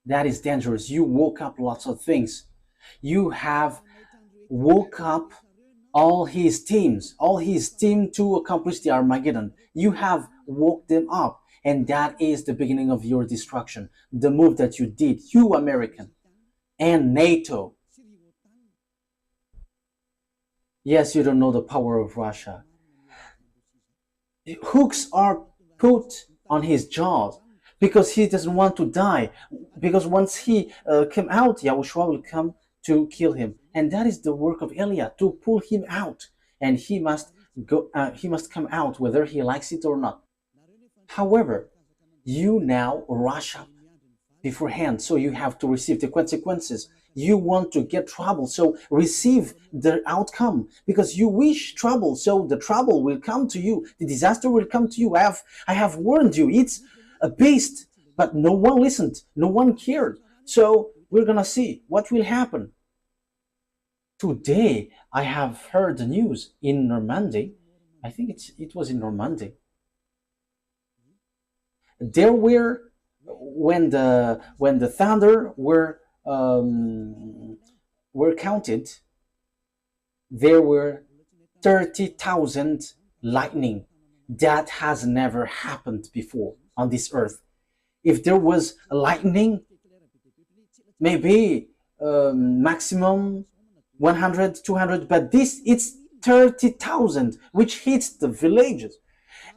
That is dangerous. You woke up lots of things. You have woke up all his team to accomplish the Armageddon. You have woke them up, and that is the beginning of your destruction. The move that you did, you American and NATO. Yes, you don't know the power of Russia. Hooks are put on his jaws because he doesn't want to die. Because once he came out, Yahushua will come to kill him, and that is the work of Eliah, to pull him out, and he must go. He must come out whether he likes it or not. However, you now rush up beforehand, so you have to receive the consequences. You want to get trouble, so receive the outcome, because you wish trouble, so the trouble will come to you, the disaster will come to you. I have warned you. It's a beast, but no one listened, no one cared. So we're gonna see what will happen. Today I have heard the news in Normandy. I think it was in Normandy. There were, when the thunder were counted, there were 30,000 lightning. That has never happened before on this earth. If there was a lightning, maybe maximum 100, 200, but this, it's 30,000, which hits the villages.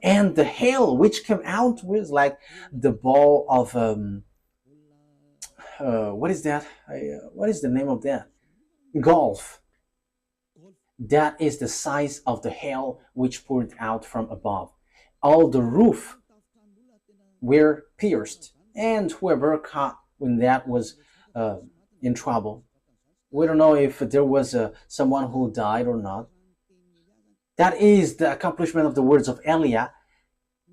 And the hail which came out was like the ball of what is that? What is the name of that? Golf. That is the size of the hail which poured out from above. All the roof were pierced, and whoever caught when that was in trouble. We don't know if there was someone who died or not. That is the accomplishment of the words of Eliah,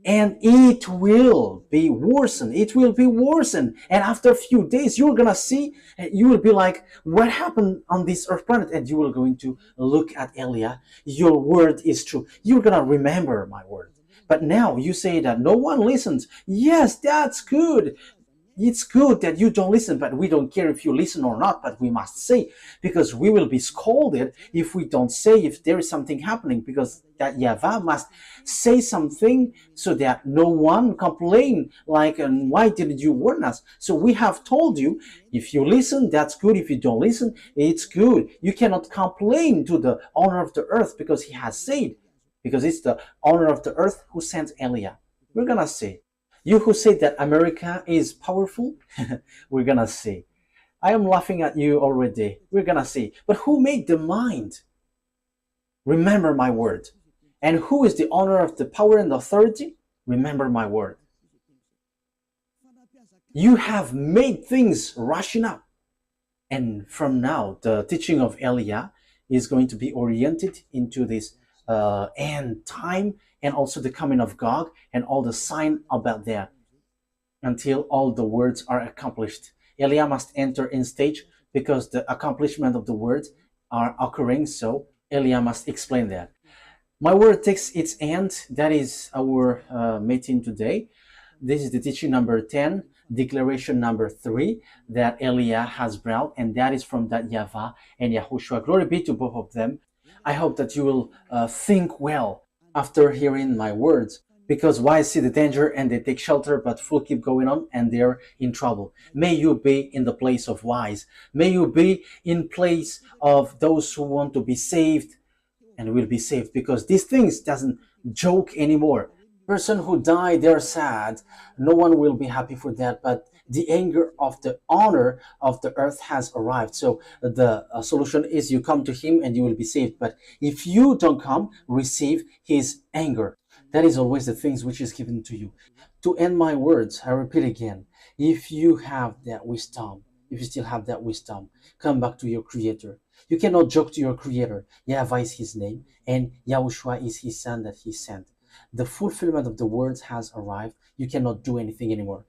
and it will be worsened. It will be worsened, and after a few days, you're gonna see. You will be like, "What happened on this earth planet?" And you will going to look at Eliah. Your word is true. You're gonna remember my word. But now you say that no one listens. Yes, that's good. It's good that you don't listen, but we don't care if you listen or not, but we must say, because we will be scolded if we don't say if there is something happening, because that YAHVAH must say something so that no one complain like, and why didn't you warn us? So we have told you, if you listen, that's good. If you don't listen, it's good. You cannot complain to the owner of the earth, because he has said, because it's the owner of the earth who sent Eliah. We're gonna say, you who say that America is powerful, we're gonna see. I am laughing at you already. We're gonna see. But who made the mind? Remember my word. And who is the owner of the power and authority? Remember my word. You have made things rushing up. And from now, the teaching of Eliah is going to be oriented into this end time, and also the coming of God and all the sign about that, until all the words are accomplished. Eliah must enter in stage, because the accomplishment of the words are occurring, so Eliah must explain that. My word takes its end. That is our meeting today. This is the teaching number 10, declaration number 3 that Eliah has brought, and that is from that YAHVAH and YAHOSHUAH. Glory be to both of them. I hope that you will think well after hearing my words, because wise see the danger and they take shelter, but fool keep going on and they're in trouble. May you be in the place of wise. May you be in place of those who want to be saved and will be saved, because these things doesn't joke anymore. Person who died, they're sad. No one will be happy for that, but the anger of the owner of the earth has arrived. So the solution is you come to him and you will be saved. But if you don't come, receive his anger. That is always the things which is given to you. To end my words, I repeat again, if you have that wisdom, if you still have that wisdom, come back to your Creator. You cannot joke to your Creator. YAHVAH is His name, and Yahushua is His Son that He sent. The fulfillment of the words has arrived. You cannot do anything anymore.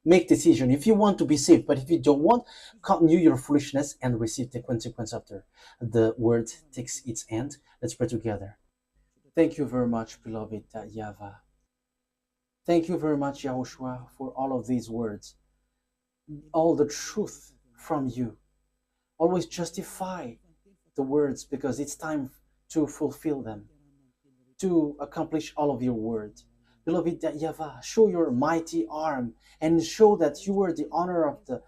Make decision if you want to be saved, but if you don't want, continue your foolishness and receive the consequence after the word takes its end. Let's pray together. Thank you very much, beloved YAHVAH. Thank you very much, Yahushua, for all of these words, all the truth from you. Always justify the words because it's time to fulfill them, to accomplish all of your words. Beloved YAHVAH, show your mighty arm and show that you were the honor of the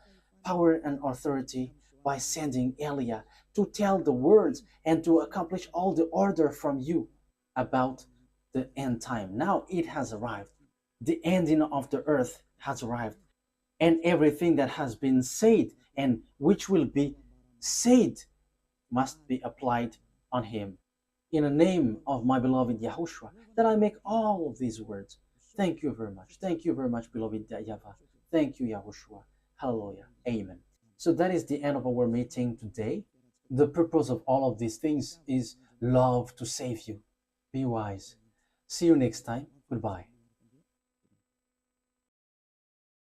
power and authority by sending Elia to tell the words and to accomplish all the order from you about the end time. Now it has arrived. The ending of the earth has arrived, and everything that has been said and which will be said must be applied on him. In the name of my beloved Yahushua, that I make all of these words. Thank you very much. Thank you very much, beloved YAHVAH. Thank you, Yahushua. Hallelujah. Amen. So that is the end of our meeting today. The purpose of all of these things is love to save you. Be wise. See you next time. Goodbye.